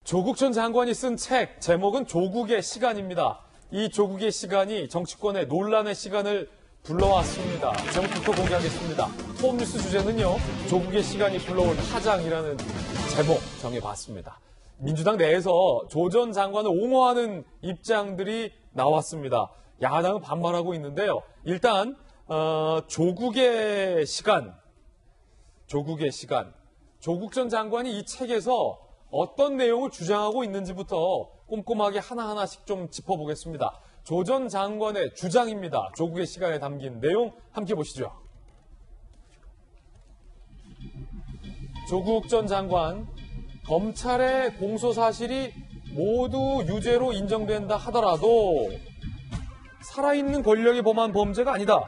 조국 전 장관이 쓴 책 제목은 조국의 시간입니다. 이 조국의 시간이 정치권의 논란의 시간을 불러왔습니다. 제목부터 공개하겠습니다. 톱뉴스 주제는요, 조국의 시간이 불러온 파장이라는 제목 정해봤습니다. 민주당 내에서 조 전 장관을 옹호하는 입장들이 나왔습니다. 야당은 반발하고 있는데요. 일단 조국의 시간, 조국 전 장관이 이 책에서 어떤 내용을 주장하고 있는지부터 꼼꼼하게 하나하나씩 좀 짚어보겠습니다. 조 전 장관의 주장입니다. 조국의 시간에 담긴 내용 함께 보시죠. 조국 전 장관, 검찰의 공소사실이 모두 유죄로 인정된다 하더라도 살아있는 권력이 범한 범죄가 아니다.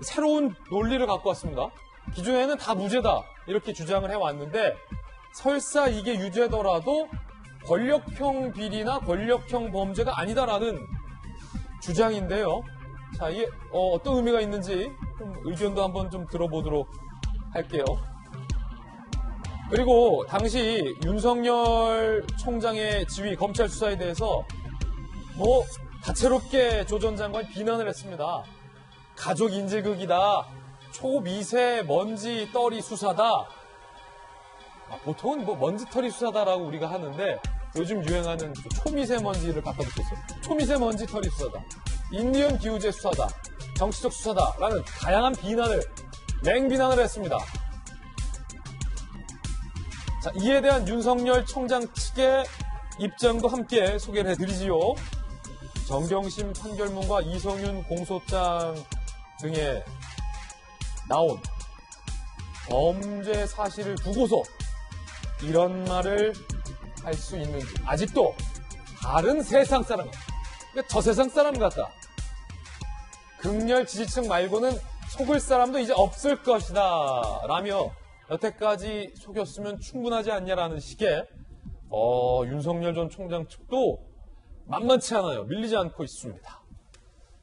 새로운 논리를 갖고 왔습니다. 기존에는 다 무죄다 이렇게 주장을 해왔는데 설사 이게 유죄더라도 권력형 비리나 권력형 범죄가 아니다라는 주장인데요. 자, 이게 어떤 의미가 있는지 좀 의견도 한번 좀 들어보도록 할게요. 그리고 당시 윤석열 총장의 지휘 검찰 수사에 대해서 다채롭게 조 전 장관이 비난을 했습니다. 가족 인질극이다. 초미세먼지 떨이 수사다. 보통은 먼지털이 수사다라고 우리가 하는데 요즘 유행하는 초미세먼지를 바꿔붙였어요. 초미세먼지 털이 수사다. 인디언 기후제 수사다. 정치적 수사다라는 다양한 비난을, 맹비난을 했습니다. 자, 이에 대한 윤석열 총장 측의 입장도 함께 소개를 해드리지요. 정경심 판결문과 이성윤 공소장 등에 나온 범죄 사실을 두고서 이런 말을 할 수 있는지, 아직도 다른 세상 사람, 그러니까 저 세상 사람 같다. 극렬 지지층 말고는 속을 사람도 이제 없을 것이다 라며 여태까지 속였으면 충분하지 않냐라는 식의 윤석열 전 총장 측도 만만치 않아요. 밀리지 않고 있습니다.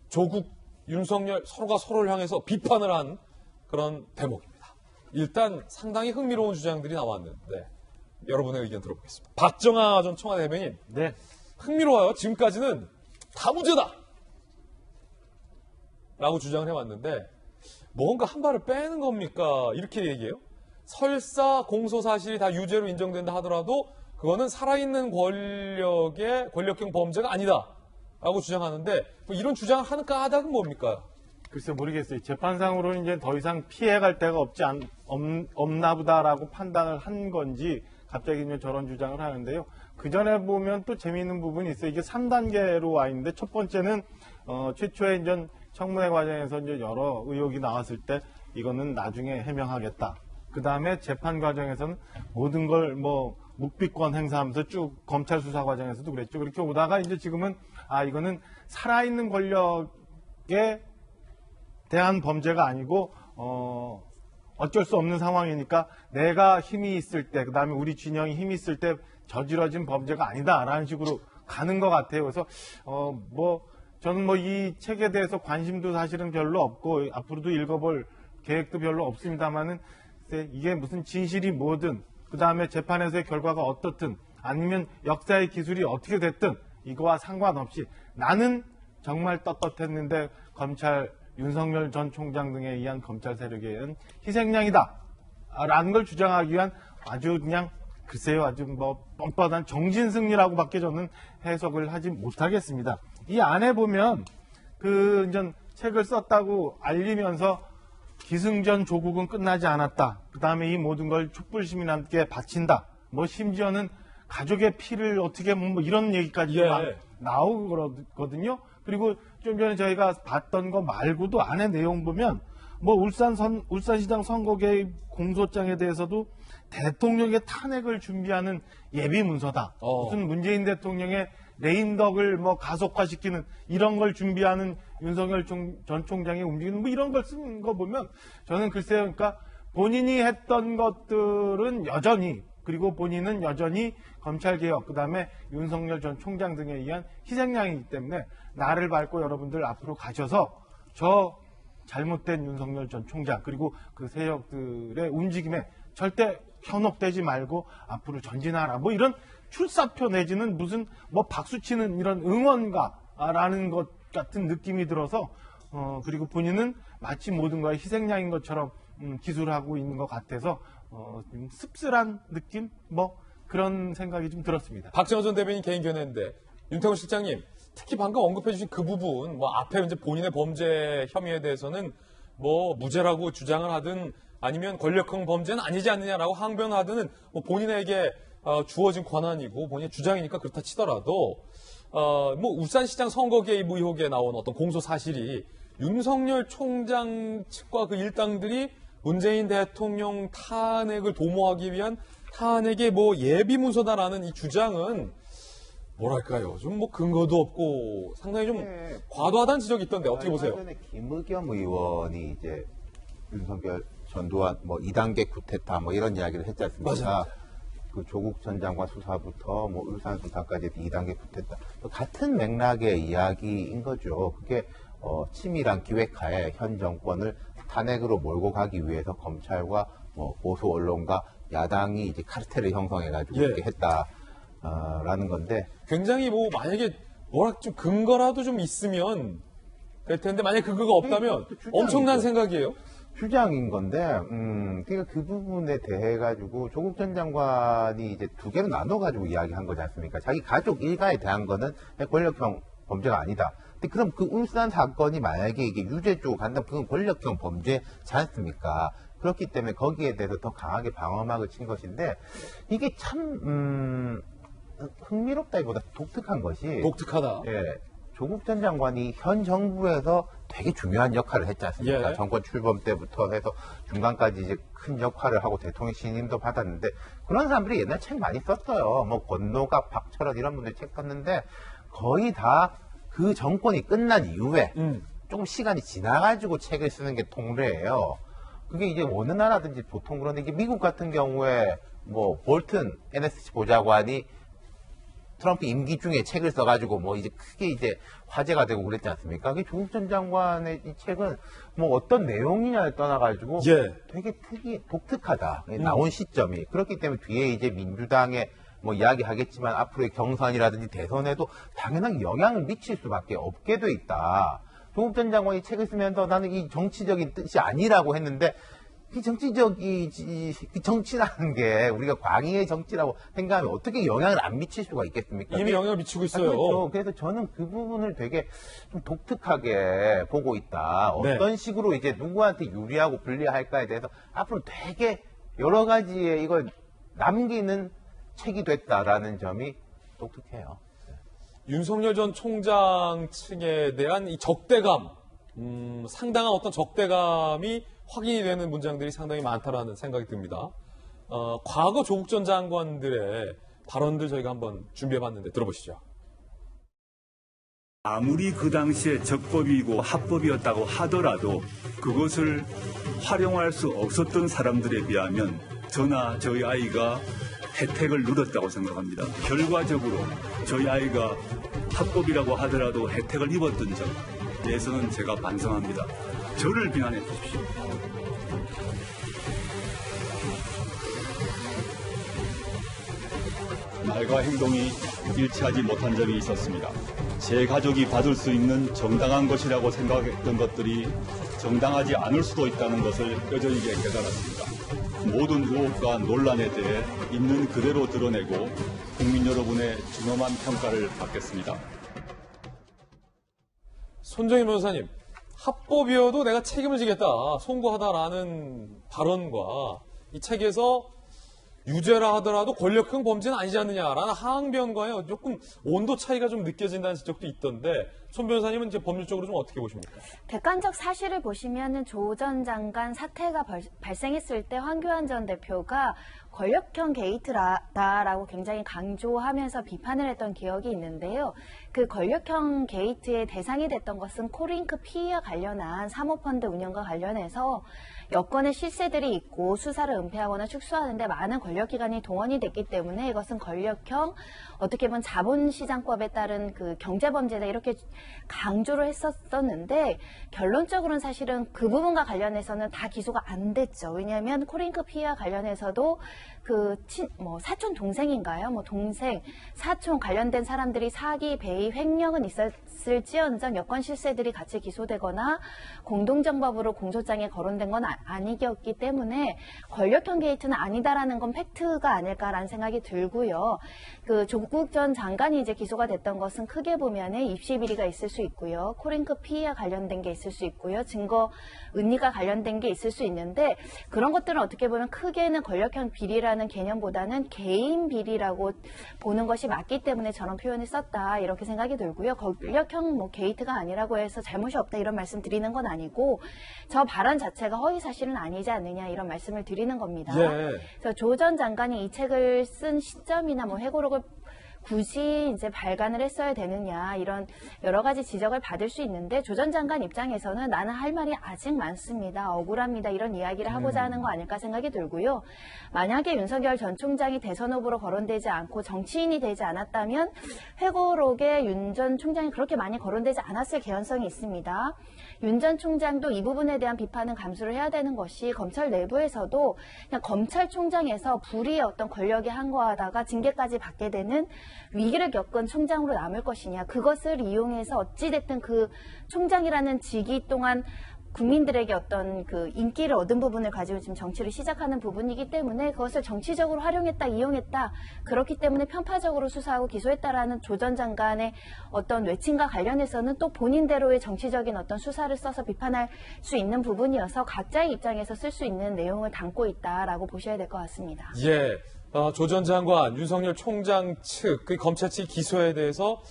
조국, 윤석열 서로가 서로를 향해서 비판을 한 그런 대목입니다. 일단 상당히 흥미로운 주장들이 나왔는데 여러분의 의견 들어보겠습니다. 박정하 전 청와대 대변인. 네. 흥미로워요. 지금까지는 다 무죄다 라고 주장을 해왔는데 뭔가 한 발을 빼는 겁니까? 이렇게 얘기해요. 설사 공소사실이 다 유죄로 인정된다 하더라도 그거는 살아있는 권력의 권력형 범죄가 아니다 라고 주장하는데 이런 주장을 하는 까닭은 뭡니까? 글쎄 모르겠어요. 재판상으로는 이제 더 이상 피해갈 데가 없나 보다라고 판단을 한 건지 갑자기 이제 저런 주장을 하는데요. 그 전에 보면 또 재미있는 부분이 있어요. 이게 3단계로 와 있는데 첫 번째는 최초에 이제 청문회 과정에서 이제 여러 의혹이 나왔을 때 이거는 나중에 해명하겠다. 그 다음에 재판 과정에서는 모든 걸 묵비권 행사하면서 쭉 검찰 수사 과정에서도 그랬죠. 그렇게 오다가 이제 지금은 이거는 살아있는 권력에 대한 범죄가 아니고 어쩔 수 없는 상황이니까 내가 힘이 있을 때, 그 다음에 우리 진영이 힘이 있을 때 저지러진 범죄가 아니다라는 식으로 가는 것 같아요. 그래서 저는 이 책에 대해서 관심도 사실은 별로 없고 앞으로도 읽어볼 계획도 별로 없습니다만은 이게 무슨 진실이 뭐든 그 다음에 재판에서의 결과가 어떻든 아니면 역사의 기술이 어떻게 됐든 이거와 상관없이 나는 정말 떳떳했는데 검찰 윤석열 전 총장 등에 의한 검찰 세력에 의한 희생양이다 라는 걸 주장하기 위한 아주 그냥 글쎄요 아주 뻔뻔한 정진승리라고밖에 저는 해석을 하지 못하겠습니다. 이 안에 보면 이제 책을 썼다고 알리면서 기승전 조국은 끝나지 않았다. 그 다음에 이 모든 걸 촛불시민한테 바친다. 심지어는 가족의 피를 어떻게 이런 얘기까지 나오고 그러거든요. 그리고 좀 전에 저희가 봤던 거 말고도 안에 내용 보면 울산시장 선거 개입 공소장에 대해서도 대통령의 탄핵을 준비하는 예비 문서다. 무슨 문재인 대통령의 레임덕을 가속화시키는 이런 걸 준비하는 윤석열 전 총장의 움직이는 이런 걸 쓴 거 보면 저는 글쎄요, 그러니까 본인이 했던 것들은 여전히 그리고 본인은 여전히 검찰개혁 그다음에 윤석열 전 총장 등에 의한 희생양이기 때문에 나를 밟고 여러분들 앞으로 가셔서 저 잘못된 윤석열 전 총장 그리고 그 세력들의 움직임에 절대 현혹되지 말고 앞으로 전진하라 이런 출사표 내지는 무슨 뭐 박수치는 이런 응원가라는 것 같은 느낌이 들어서 그리고 본인은 마치 모든 거에 희생양인 것처럼 기술하고 있는 것 같아서 좀 씁쓸한 느낌 뭐 그런 생각이 좀 들었습니다. 박정호 전 대변인 개인 견해인데 윤태곤 실장님 특히 방금 언급해 주신 그 부분 뭐 앞에 이제 본인의 범죄 혐의에 대해서는 뭐 무죄라고 주장을 하든 아니면 권력형 범죄는 아니지 않느냐라고 항변하든 뭐 본인에게 주어진 권한이고 본인의 주장이니까 그렇다 치더라도 뭐 울산시장 선거 개입 의혹에 나온 어떤 공소 사실이 윤석열 총장 측과 그 일당들이 문재인 대통령 탄핵을 도모하기 위한 탄핵의 뭐 예비 문서다라는 이 주장은 뭐랄까요? 좀 뭐 근거도 없고 상당히 좀 과도하다는 지적이 있던데 어떻게 보세요? 얼마 전에 김의겸 의원이 이제 윤석열 전두환 뭐 2단계 쿠데타 뭐 이런 이야기를 했지 않습니까? 맞아요. 그 조국 전 장관 수사부터 뭐 울산 수사까지 2단계 쿠데타 같은 맥락의 이야기인 거죠. 그게 치밀한 기획하에 현 정권을 탄핵으로 몰고 가기 위해서 검찰과 뭐 보수 언론과 야당이 이제 카르텔을 형성해가지고 예. 이렇게 했다라는 건데 굉장히 뭐 만약에 뭐라 좀 근거라도 좀 있으면 될 텐데 만약 근거가 없다면 주장이죠. 엄청난 생각이에요. 주장인 건데, 그러니까 그 부분에 대해 가지고 조국 전 장관이 이제 두 개로 나눠 가지고 이야기한 거지 않습니까? 자기 가족 일가에 대한 거는 권력형 범죄가 아니다. 근데 그럼 그 울산 사건이 만약에 이게 유죄 쪽으로 간다면 그건 권력형 범죄지 않습니까? 그렇기 때문에 거기에 대해서 더 강하게 방어막을 친 것인데 이게 참 흥미롭다기보다 독특한 것이 독특하다. 예. 조국 전 장관이 현 정부에서 되게 중요한 역할을 했지 않습니까? 예. 정권 출범 때부터 해서 중간까지 이제 큰 역할을 하고 대통령 신임도 받았는데 그런 사람들이 옛날 책 많이 썼어요. 뭐 권노갑, 박철원 이런 분들 책 썼는데 거의 다 그 정권이 끝난 이후에 조금 시간이 지나가지고 책을 쓰는 게 통례예요. 그게 이제 어느 나라든지 보통 그런데 이게 미국 같은 경우에 뭐 볼튼 NSC 보좌관이 트럼프 임기 중에 책을 써가지고 뭐 이제 크게 이제 화제가 되고 그랬지 않습니까? 그 조국 전 장관의 이 책은 뭐 어떤 내용이냐를 떠나가지고 예. 되게 독특하다. 나온 시점이. 그렇기 때문에 뒤에 이제 민주당의 뭐 이야기하겠지만 앞으로의 경선이라든지 대선에도 당연한 영향을 미칠 수밖에 없게 돼 있다. 조국 전 장관이 책을 쓰면서 나는 이 정치적인 뜻이 아니라고 했는데 이 정치라는 게 우리가 광의의 정치라고 생각하면 어떻게 영향을 안 미칠 수가 있겠습니까? 이미 영향을 미치고 있어요. 그렇죠. 그래서 저는 그 부분을 되게 좀 독특하게 보고 있다. 네. 어떤 식으로 이제 누구한테 유리하고 불리할까에 대해서 앞으로 되게 여러 가지의 이걸 남기는 책이 됐다라는 점이 독특해요. 윤석열 전 총장 측에 대한 이 적대감, 상당한 어떤 적대감이 확인이 되는 문장들이 상당히 많다라는 생각이 듭니다. 과거 조국 전 장관들의 발언들 저희가 한번 준비해봤는데 들어보시죠. 아무리 그 당시에 적법이고 합법이었다고 하더라도 그것을 활용할 수 없었던 사람들에 비하면 저나 저희 아이가 혜택을 누렸다고 생각합니다. 결과적으로 저희 아이가 합법이라고 하더라도 혜택을 입었던 점에 대해서는 제가 반성합니다. 저를 비난해 주십시오. 말과 행동이 일치하지 못한 점이 있었습니다. 제 가족이 받을 수 있는 정당한 것이라고 생각했던 것들이 정당하지 않을 수도 있다는 것을 뼈저리게 깨달았습니다. 모든 의혹과 논란에 대해 있는 그대로 드러내고 국민 여러분의 준엄한 평가를 받겠습니다. 손정희 변호사님, 합법이어도 내가 책임을 지겠다, 송구하다라는 발언과 이 책에서 유죄라 하더라도 권력형 범죄는 아니지 않느냐라는 항변과의 조금 온도 차이가 좀 느껴진다는 지적도 있던데 손 변호사님은 이제 법률적으로 좀 어떻게 보십니까? 객관적 사실을 보시면은 조 전 장관 사태가 발생했을 때 황교안 전 대표가 권력형 게이트다라고 굉장히 강조하면서 비판을 했던 기억이 있는데요. 그 권력형 게이트의 대상이 됐던 것은 코링크 피의와 관련한 사모펀드 운영과 관련해서 여권의 실세들이 있고 수사를 은폐하거나 축소하는데 많은 권력기관이 동원이 됐기 때문에 이것은 권력형 어떻게 보면 자본시장법에 따른 그 경제범죄다 이렇게 강조를 했었는데 결론적으로는 사실은 그 부분과 관련해서는 다 기소가 안 됐죠. 왜냐하면 코링크 피의와 관련해서도 사촌 동생인가요? 동생, 사촌 관련된 사람들이 사기, 배임, 횡령은 있었을지언정 여권 실세들이 같이 기소되거나 공동정법으로 공소장에 거론된 건 아니었기 때문에 권력형 게이트는 아니다라는 건 팩트가 아닐까라는 생각이 들고요. 조국 전 장관이 이제 기소가 됐던 것은 크게 보면은 입시 비리가 있을 수 있고요. 코링크 피해와 관련된 게 있을 수 있고요. 증거 은닉과 관련된 게 있을 수 있는데 그런 것들은 어떻게 보면 크게는 권력형 비리라는 개념보다는 개인 비리라고 보는 것이 맞기 때문에 저런 표현을 썼다 이렇게 생각이 들고요. 권력형 게이트가 아니라고 해서 잘못이 없다 이런 말씀 드리는 건 아니고 저 발언 자체가 허위 사실은 아니지 않느냐 이런 말씀을 드리는 겁니다. 예. 그래서 조 전 장관이 이 책을 쓴 시점이나 회고록을 굳이 이제 발간을 했어야 되느냐 이런 여러 가지 지적을 받을 수 있는데 조 전 장관 입장에서는 나는 할 말이 아직 많습니다. 억울합니다. 이런 이야기를 하고자 하는 거 아닐까 생각이 들고요. 만약에 윤석열 전 총장이 대선 후보로 거론되지 않고 정치인이 되지 않았다면 회고록에 윤 전 총장이 그렇게 많이 거론되지 않았을 개연성이 있습니다. 윤 전 총장도 이 부분에 대한 비판은 감수를 해야 되는 것이 검찰 내부에서도 그냥 검찰총장에서 불의의 어떤 권력에 항거하다가 징계까지 받게 되는 위기를 겪은 총장으로 남을 것이냐 그것을 이용해서 어찌됐든 그 총장이라는 직위 동안 국민들에게 어떤 인기를 얻은 부분을 가지고 지금 정치를 시작하는 부분이기 때문에 그것을 정치적으로 활용했다, 이용했다. 그렇기 때문에 편파적으로 수사하고 기소했다라는 조 전 장관의 어떤 외침과 관련해서는 또 본인대로의 정치적인 어떤 수사를 써서 비판할 수 있는 부분이어서 각자의 입장에서 쓸 수 있는 내용을 담고 있다라고 보셔야 될 것 같습니다. 예. 조 전 장관, 윤석열 총장 측, 검찰 측 기소에 대해서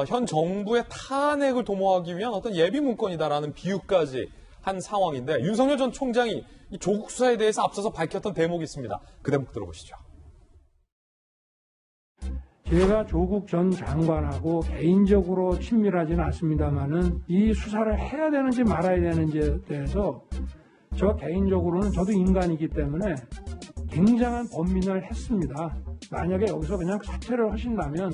현 정부의 탄핵을 도모하기 위한 어떤 예비 문건이다라는 비유까지 한 상황인데 윤석열 전 총장이 이 조국 수사에 대해서 앞서서 밝혔던 대목이 있습니다. 그 대목 들어보시죠. 제가 조국 전 장관하고 개인적으로 친밀하지는 않습니다만은 이 수사를 해야 되는지 말아야 되는지에 대해서 저 개인적으로는 저도 인간이기 때문에 굉장한 번민을 했습니다. 만약에 여기서 그냥 사퇴를 하신다면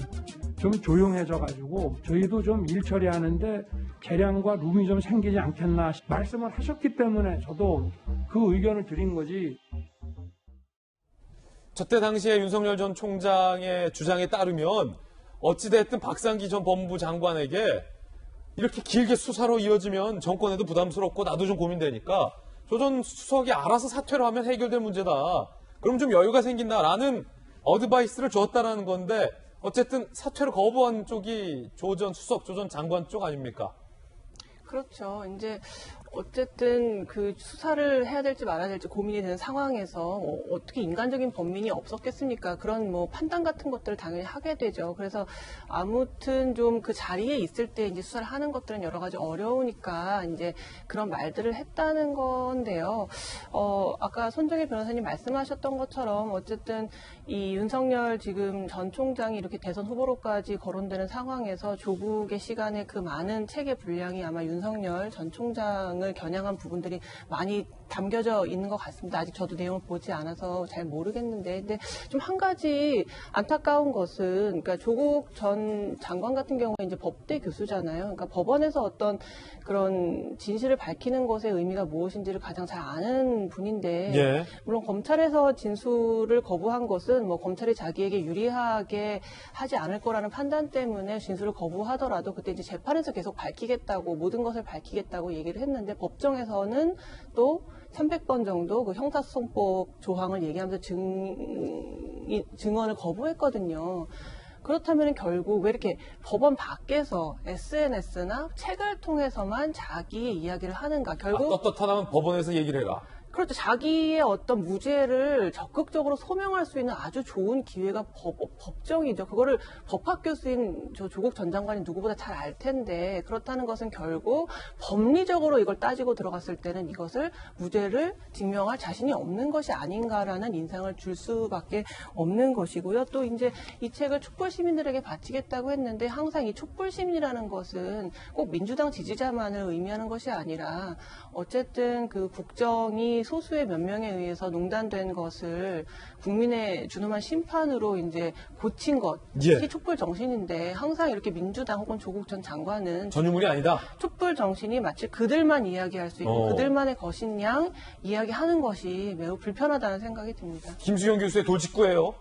좀 조용해져가지고 저희도 좀 일 처리하는데 재량과 룸이 좀 생기지 않겠나 말씀을 하셨기 때문에 저도 그 의견을 드린 거지. 저때 당시에 윤석열 전 총장의 주장에 따르면 어찌됐든 박상기 전 법무부 장관에게 이렇게 길게 수사로 이어지면 정권에도 부담스럽고 나도 좀 고민되니까 조 전 수석이 알아서 사퇴를 하면 해결될 문제다. 그럼 좀 여유가 생긴다라는 어드바이스를 줬다라는 건데 어쨌든 사퇴를 거부한 쪽이 조 전 수석, 조 전 장관 쪽 아닙니까? 그렇죠. 이제 어쨌든 그 수사를 해야 될지 말아야 될지 고민이 되는 상황에서 어떻게 인간적인 범민이 없었겠습니까? 그런 판단 같은 것들을 당연히 하게 되죠. 그래서 아무튼 좀 그 자리에 있을 때 이제 수사를 하는 것들은 여러 가지 어려우니까 이제 그런 말들을 했다는 건데요. 아까 손정혜 변호사님 말씀하셨던 것처럼 어쨌든 이 윤석열 지금 전 총장이 이렇게 대선 후보로까지 거론되는 상황에서 조국의 시간에 그 많은 책의 분량이 아마 윤석열 전 총장 을 겨냥한 부분들이 많이 담겨져 있는 것 같습니다. 아직 저도 내용을 보지 않아서 잘 모르겠는데, 근데 좀 한 가지 안타까운 것은, 그러니까 조국 전 장관 같은 경우에 이제 법대 교수잖아요. 그러니까 법원에서 어떤 그런 진실을 밝히는 것의 의미가 무엇인지를 가장 잘 아는 분인데, 예. 물론 검찰에서 진술을 거부한 것은 검찰이 자기에게 유리하게 하지 않을 거라는 판단 때문에 진술을 거부하더라도 그때 이제 재판에서 계속 밝히겠다고 모든 것을 밝히겠다고 얘기를 했는데 법정에서는 또 300번 정도 그 형사소송법 조항을 얘기하면서 증언을 거부했거든요. 그렇다면 결국 왜 이렇게 법원 밖에서 SNS나 책을 통해서만 자기의 이야기를 하는가? 결국 떳떳하다면 법원에서 얘기를 해라. 그렇죠. 자기의 어떤 무죄를 적극적으로 소명할 수 있는 아주 좋은 기회가 법정이죠. 그거를 법학 교수인 조국 전 장관이 누구보다 잘 알 텐데 그렇다는 것은 결국 법리적으로 이걸 따지고 들어갔을 때는 이것을 무죄를 증명할 자신이 없는 것이 아닌가라는 인상을 줄 수밖에 없는 것이고요. 또 이제 이 책을 촛불 시민들에게 바치겠다고 했는데 항상 이 촛불 시민이라는 것은 꼭 민주당 지지자만을 의미하는 것이 아니라 어쨌든 그 국정이 이미 소수의 몇 명에 의해서 농단된 것을 국민의 준엄한 심판으로 이제 고친 것이 예. 촛불 정신인데 항상 이렇게 민주당 혹은 조국 전 장관은 전유물이 아니다. 촛불 정신이 마치 그들만 이야기할 수 있고 어. 그들만의 것인 양 이야기하는 것이 매우 불편하다는 생각이 듭니다. 김수영 교수의 돌직구예요.